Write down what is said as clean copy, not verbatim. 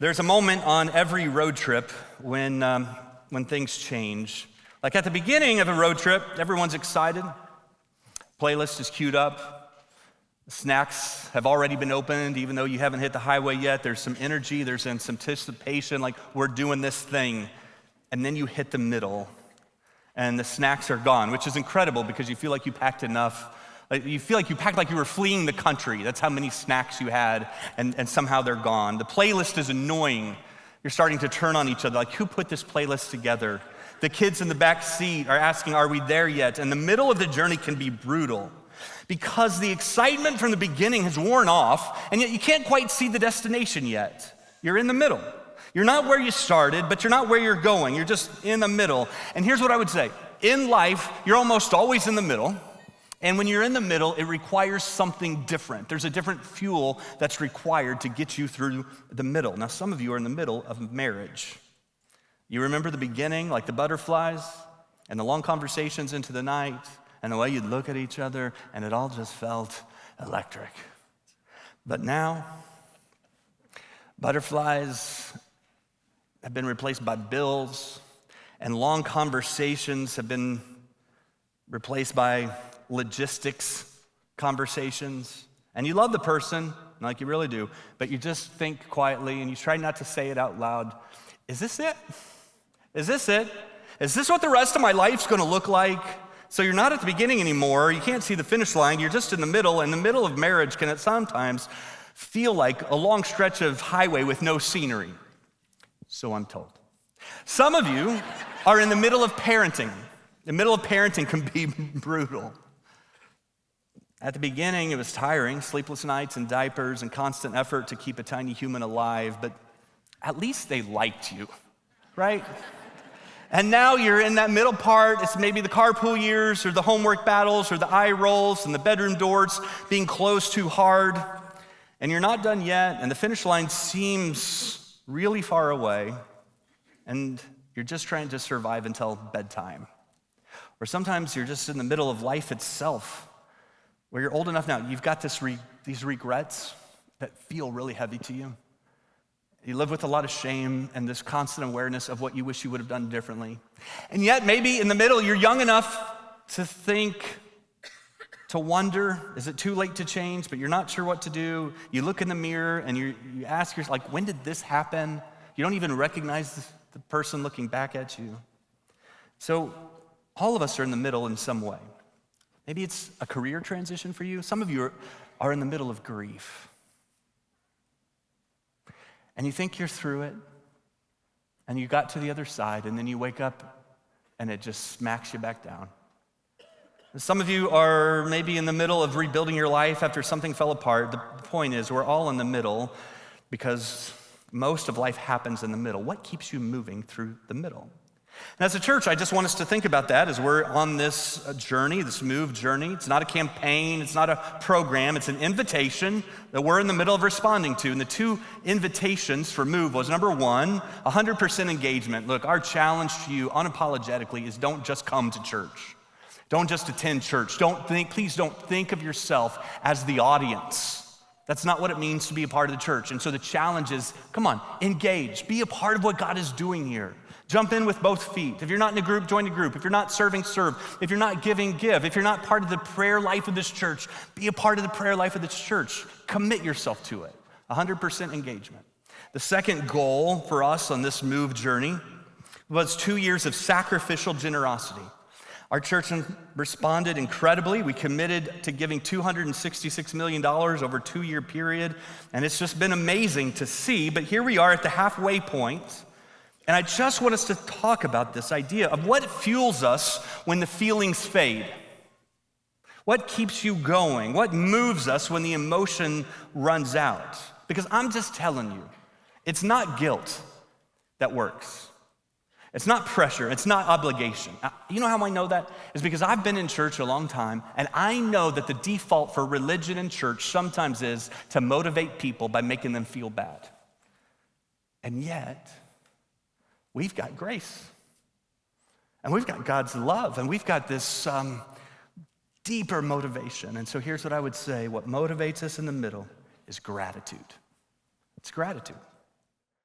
There's a moment on every road trip when things change. Like at the beginning of a road trip, everyone's excited. Playlist is queued up. Snacks have already been opened, even though you haven't hit the highway yet. There's some energy, there's some anticipation, like we're doing this thing. And then you hit the middle, and the snacks are gone, which is incredible because you feel like you packed enough. You feel like you packed like you were fleeing the country. That's how many snacks you had, and somehow they're gone. The playlist is annoying. You're starting to turn on each other, like who put this playlist together? The kids in the back seat are asking, are we there yet? And the middle of the journey can be brutal because the excitement from the beginning has worn off, and yet you can't quite see the destination yet. You're in the middle. You're not where you started, but you're not where you're going. You're just in the middle. And here's what I would say. In life, you're almost always in the middle. And when you're in the middle, it requires something different. There's a different fuel that's required to get you through the middle. Now, some of you are in the middle of marriage. You remember the beginning, like the butterflies and the long conversations into the night and the way you'd look at each other, and it all just felt electric. But now, butterflies have been replaced by bills, and long conversations have been replaced by logistics conversations. And you love the person, like you really do, but you just think quietly and you try not to say it out loud. Is this it? Is this it? Is this what the rest of my life's gonna look like? So you're not at the beginning anymore, you can't see the finish line, you're just in the middle, and the middle of marriage can at sometimes feel like a long stretch of highway with no scenery. So I'm told. Some of you are in the middle of parenting. The middle of parenting can be brutal. At the beginning, it was tiring, sleepless nights and diapers and constant effort to keep a tiny human alive, but at least they liked you, right? And now you're in that middle part. It's maybe the carpool years or the homework battles or the eye rolls and the bedroom doors being closed too hard. And you're not done yet, and the finish line seems really far away, and you're just trying to survive until bedtime. Or sometimes you're just in the middle of life itself, where you're old enough now, you've got these regrets that feel really heavy to you. You live with a lot of shame and this constant awareness of what you wish you would have done differently. And yet maybe in the middle, you're young enough to think, to wonder, is it too late to change? But you're not sure what to do. You look in the mirror and you ask yourself, like, when did this happen? You don't even recognize the person looking back at you. So all of us are in the middle in some way. Maybe it's a career transition for you. Some of you are in the middle of grief. And you think you're through it, and you got to the other side, and then you wake up, and it just smacks you back down. Some of you are maybe in the middle of rebuilding your life after something fell apart. The point is, we're all in the middle because most of life happens in the middle. What keeps you moving through the middle? And as a church, I just want us to think about that as we're on this journey, this move journey. It's not a campaign, it's not a program, it's an invitation that we're in the middle of responding to. And the two invitations for Move was, number one, 100% engagement. Look, our challenge to you unapologetically is don't just come to church. Don't just attend church. Please don't think of yourself as the audience. That's not what it means to be a part of the church. And so the challenge is, come on, engage. Be a part of what God is doing here. Jump in with both feet. If you're not in a group, join a group. If you're not serving, serve. If you're not giving, give. If you're not part of the prayer life of this church, be a part of the prayer life of this church. Commit yourself to it. 100% engagement. The second goal for us on this Move journey was 2 years of sacrificial generosity. Our church responded incredibly. We committed to giving $266 million over a 2-year period, and it's just been amazing to see. But here we are at the halfway point. And I just want us to talk about this idea of what fuels us when the feelings fade. What keeps you going? What moves us when the emotion runs out? Because I'm just telling you, it's not guilt that works. It's not pressure, it's not obligation. You know how I know that? It's because I've been in church a long time, and I know that the default for religion in church sometimes is to motivate people by making them feel bad. And yet, we've got grace, and we've got God's love, and we've got this deeper motivation. And so here's what I would say. What motivates us in the middle is gratitude. It's gratitude.